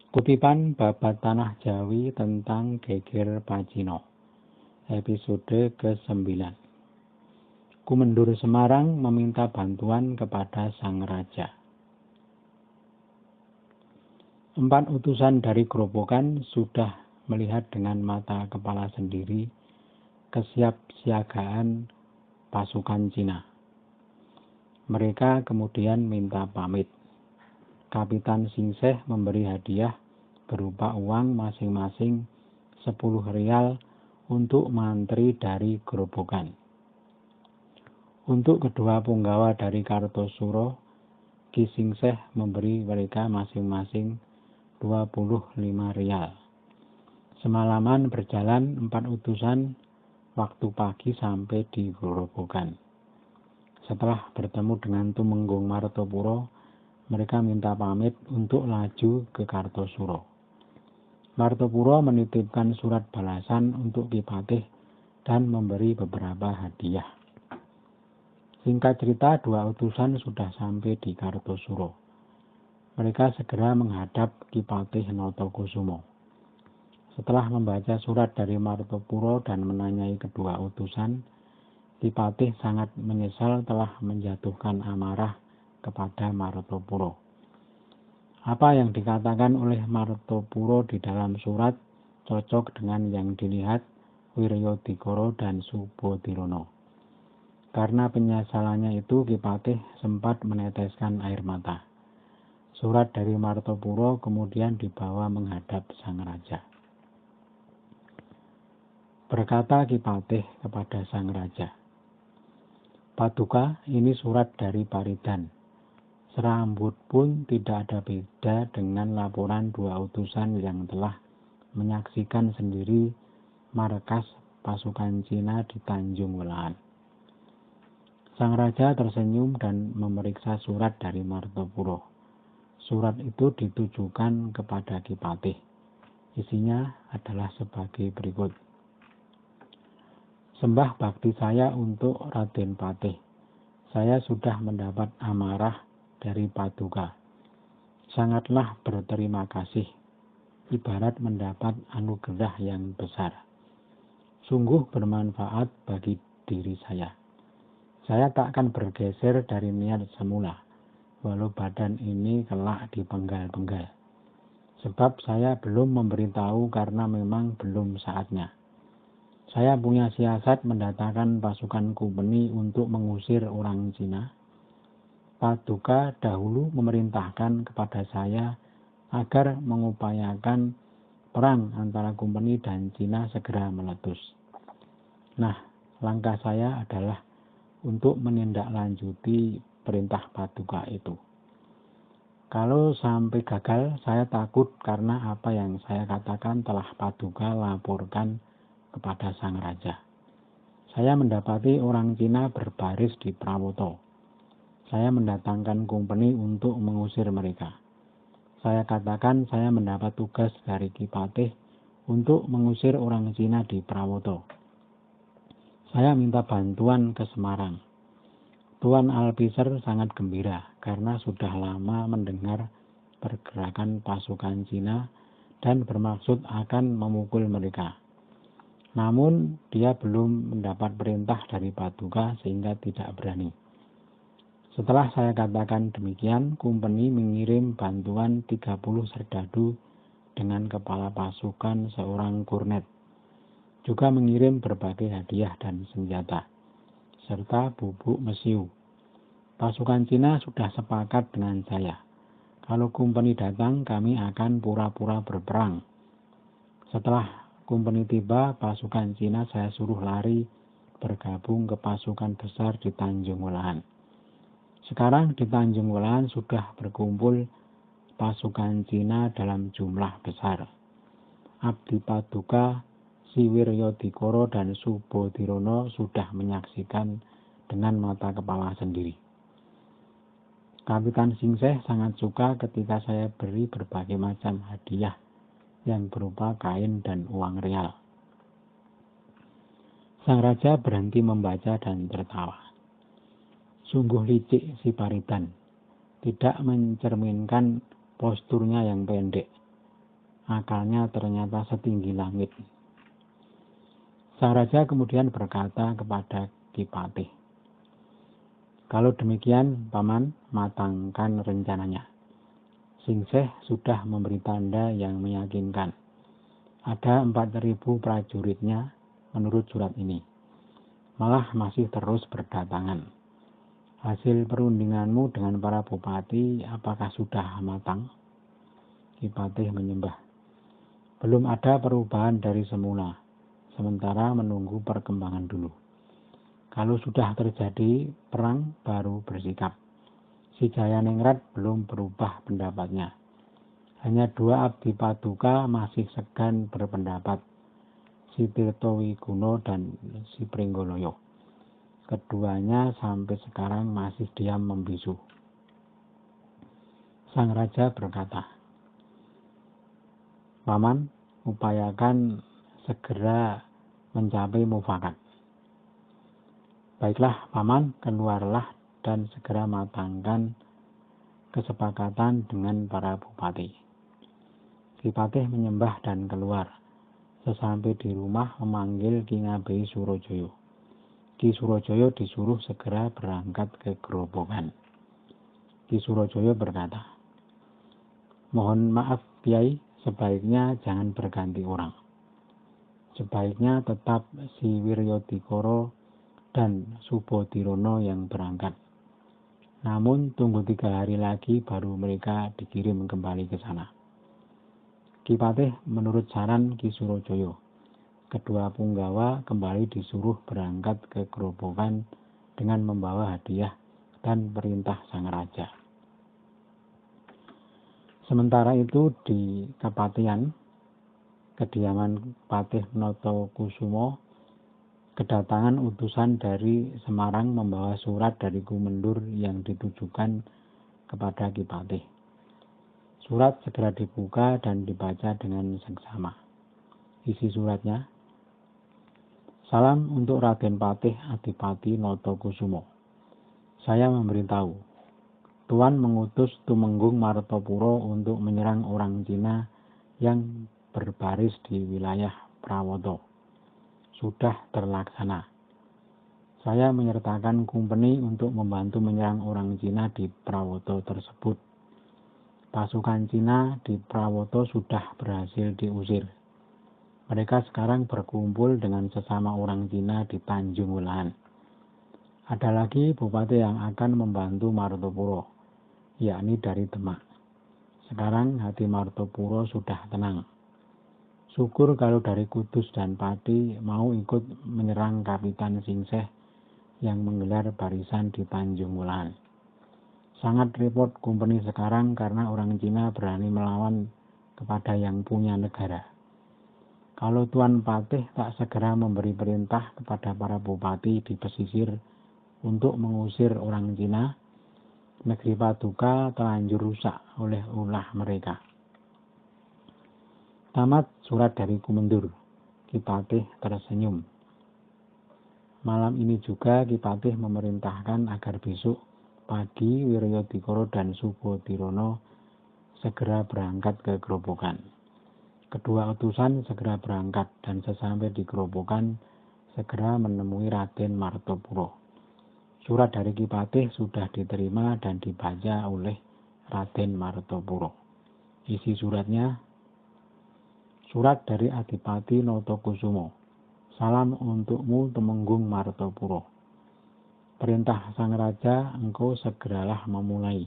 Kutipan Babat Tanah Jawi tentang Geger Pacino, episode ke-9. Kumendur Semarang meminta bantuan kepada Sang Raja. 4 utusan dari Grobogan sudah melihat dengan mata kepala sendiri kesiapsiagaan pasukan Cina. Mereka kemudian minta pamit. Kapitan Singseh memberi hadiah berupa uang masing-masing 10 rial untuk mantri dari Grobogan. Untuk kedua punggawa dari Kartosuro, Ki Singseh memberi mereka masing-masing 25 rial. Semalaman berjalan 4 utusan waktu pagi sampai di Grobogan. Setelah bertemu dengan Tumenggung Martopuro, mereka minta pamit untuk laju ke Kartosuro. Martopuro menitipkan surat balasan untuk Ki Patih dan memberi beberapa hadiah. Singkat cerita, 2 utusan sudah sampai di Kartosuro. Mereka segera menghadap Ki Patih Notokusumo. Setelah membaca surat dari Martopuro dan menanyai kedua utusan, Ki Patih sangat menyesal telah menjatuhkan amarah kepada Martopuro. Apa yang dikatakan oleh Martopuro di dalam surat cocok dengan yang dilihat Wiryodikoro dan Subodirono. Karena penyesalannya itu, Ki Patih sempat meneteskan air mata. Surat dari Martopuro kemudian dibawa menghadap Sang Raja. Berkata Ki Patih kepada Sang Raja, "Paduka, ini surat dari Paridan. Serambut pun tidak ada beda dengan laporan 2 utusan yang telah menyaksikan sendiri markas pasukan Cina di Tanjung Welaan." Sang Raja tersenyum dan memeriksa surat dari Martopuro. Surat itu ditujukan kepada Ki Patih. Isinya adalah sebagai berikut. Sembah bakti saya untuk Raden Patih. Saya sudah mendapat amarah dari Paduka. Sangatlah berterima kasih. Ibarat mendapat anugerah yang besar. Sungguh bermanfaat bagi diri saya. Saya tak akan bergeser dari niat semula, walau badan ini kelak dipenggal-penggal. Sebab saya belum memberitahu karena memang belum saatnya. Saya punya siasat mendatangkan pasukan Kompeni untuk mengusir orang Cina. Paduka dahulu memerintahkan kepada saya agar mengupayakan perang antara Kompeni dan Cina segera meletus. Nah, langkah saya adalah untuk menindaklanjuti perintah Paduka itu. Kalau sampai gagal, saya takut karena apa yang saya katakan telah Paduka laporkan kepada Sang Raja. Saya mendapati orang Cina berbaris di Prawoto. Saya mendatangkan Kompeni untuk mengusir mereka. Saya katakan saya mendapat tugas dari Ki Patih untuk mengusir orang Cina di Prawoto. Saya minta bantuan ke Semarang. Tuan Alpiser sangat gembira karena sudah lama mendengar pergerakan pasukan Cina dan bermaksud akan memukul mereka. Namun dia belum mendapat perintah dari Paduka sehingga tidak berani. Setelah saya katakan demikian, Kompeni mengirim bantuan 30 serdadu dengan kepala pasukan seorang kornet. Juga mengirim berbagai hadiah dan senjata, serta bubuk mesiu. Pasukan Cina sudah sepakat dengan saya. Kalau Kompeni datang, kami akan pura-pura berperang. Setelah Kompeni tiba, pasukan Cina saya suruh lari bergabung ke pasukan besar di Tanjung Welaan. Sekarang di Tanjung Welaan sudah berkumpul pasukan Cina dalam jumlah besar. Abdi Paduka, Si Wiryodikoro dan Subodirono sudah menyaksikan dengan mata kepala sendiri. Kapitan Singseh sangat suka ketika saya beri berbagai macam hadiah yang berupa kain dan uang rial. Sang Raja berhenti membaca dan tertawa. Sungguh licik si Paridan, tidak mencerminkan posturnya yang pendek. akalnya ternyata setinggi langit. Sang raja kemudian berkata kepada Ki Patih, "Kalau demikian, Paman, matangkan rencananya. Singseh sudah memberi tanda yang meyakinkan. Ada 4.000 prajuritnya menurut surat ini. Malah masih terus berdatangan. Hasil perundinganmu dengan para bupati apakah sudah matang?" Ki Patih menyembah. "Belum ada perubahan dari semula, sementara menunggu perkembangan dulu. Kalau sudah terjadi perang, baru bersikap." Si Jayaningrat belum berubah pendapatnya. Hanya 2 abdi paduka masih segan berpendapat, si Tirtowiguno dan si Pringgoloyo. Keduanya sampai sekarang masih diam membisu. Sang raja berkata, "Paman, upayakan segera mencapai mufakat." "Baiklah, Paman, keluarlah dan segera matangkan kesepakatan dengan para bupati." Ki Patih menyembah dan keluar. Sesampai di rumah memanggil Ki Ngabei Surojoyo. Ki Surojoyo disuruh segera berangkat ke Grobogan. Ki Surojoyo berkata, "Mohon maaf, Kiai, sebaiknya jangan berganti orang. Sebaiknya tetap si Wiryodikoro dan Subodirono yang berangkat. Namun tunggu 3 hari lagi baru mereka dikirim kembali ke sana." Ki Patih menurut saran Ki Surojoyo. Kedua punggawa kembali disuruh berangkat ke Grobogan dengan membawa hadiah dan perintah sang raja. Sementara itu di Kepatian, kediaman Patih Notokusumo, kedatangan utusan dari Semarang membawa surat dari Gumendur yang ditujukan kepada Ki Patih. Surat segera dibuka dan dibaca dengan seksama. Isi suratnya, "Salam untuk Raden Patih Adipati Notokusumo. Saya memberitahu, Tuan mengutus Tumenggung Martopuro untuk menyerang orang Cina yang berbaris di wilayah Prawoto. Sudah terlaksana. Saya menyertakan kumpeni untuk membantu menyerang orang Cina di Prawoto tersebut. Pasukan Cina di Prawoto sudah berhasil diusir. Mereka sekarang berkumpul dengan sesama orang Cina di Tanjung Wulan. Ada lagi bupati yang akan membantu Martopuro, yakni dari Demak. Sekarang hati Martopuro sudah tenang. Syukur kalau dari Kudus dan Pati mau ikut menyerang Kapitan Singseh yang menggelar barisan di Tanjung Wulan. Sangat repot kumpeni sekarang karena orang Cina berani melawan kepada yang punya negara. Kalau Tuan Patih tak segera memberi perintah kepada para bupati di pesisir untuk mengusir orang Cina, negeri Paduka terlanjur rusak oleh ulah mereka." Tamat surat dari Gumendur. Ki Patih tersenyum. Malam ini juga Ki Patih memerintahkan agar besok pagi Wiryodikoro dan Subodirono segera berangkat ke Grobogan. Kedua utusan segera berangkat dan sesampai di Grobogan segera menemui Raden Martopuro. Surat dari Ki Patih sudah diterima dan dibaca oleh Raden Martopuro. Isi suratnya, "Surat dari Adipati Notokusumo. Salam untukmu Tumenggung Martopuro. Perintah sang raja, engkau segeralah memulai.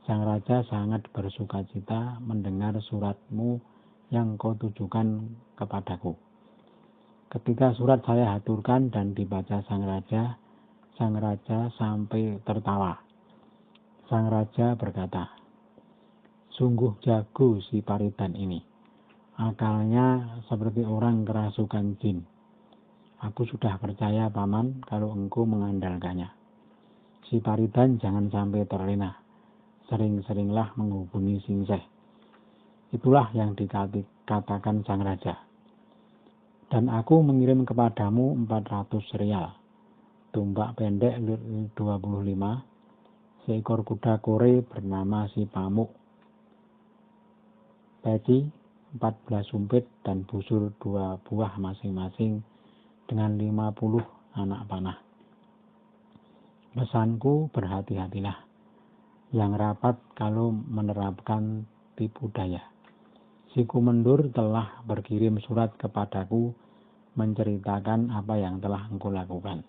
Sang raja sangat bersukacita mendengar suratmu yang kau tujukan kepadaku." Ketika surat saya haturkan dan dibaca sang raja sampai tertawa. Sang raja berkata, "Sungguh jago si Paridan ini. Akalnya seperti orang kerasukan jin. Aku sudah percaya, Paman, kalau engkau mengandalkannya. Si Paridan jangan sampai terlena. Sering-seringlah menghubungi Singseh." Itulah yang dikatakan sang raja. "Dan aku mengirim kepadamu 400 real, tumbak pendek 25, seekor kuda kore bernama si Pamuk, peci, 14 sumpit dan busur 2 buah masing-masing dengan 50 anak panah. Pesanku, berhati-hatilah yang rapat kalau menerapkan tipu daya. Si Kumendur telah berkirim surat kepadaku menceritakan apa yang telah engkau lakukan.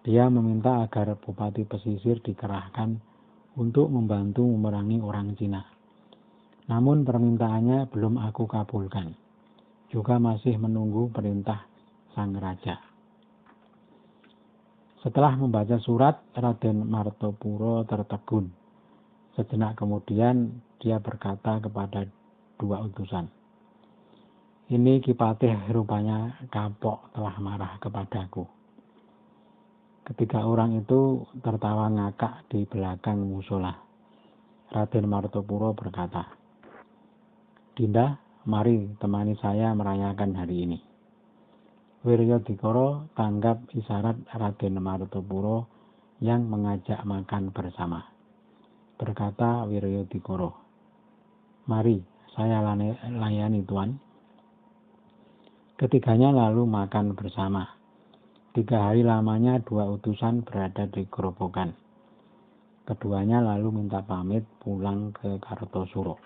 Dia meminta agar Bupati Pesisir dikerahkan untuk membantu memerangi orang Cina. Namun permintaannya belum aku kabulkan. Juga masih menunggu perintah sang raja. Setelah membaca surat, Raden Martopuro tertegun. Sejenak kemudian dia berkata kepada 2 utusan, "Ini Ki Patih rupanya kapok telah marah kepadaku." Ketiga orang itu tertawa ngakak di belakang musola. Raden Martopuro berkata, "Dinda, mari temani saya merayakan hari ini." Wiryodikoro tanggap isyarat Raden Martopuro yang mengajak makan bersama. Berkata Wiryodikoro, "Mari, saya layani Tuan." Ketiganya lalu makan bersama. 3 hari lamanya 2 utusan berada di Grobogan. Keduanya lalu minta pamit pulang ke Kartosuro.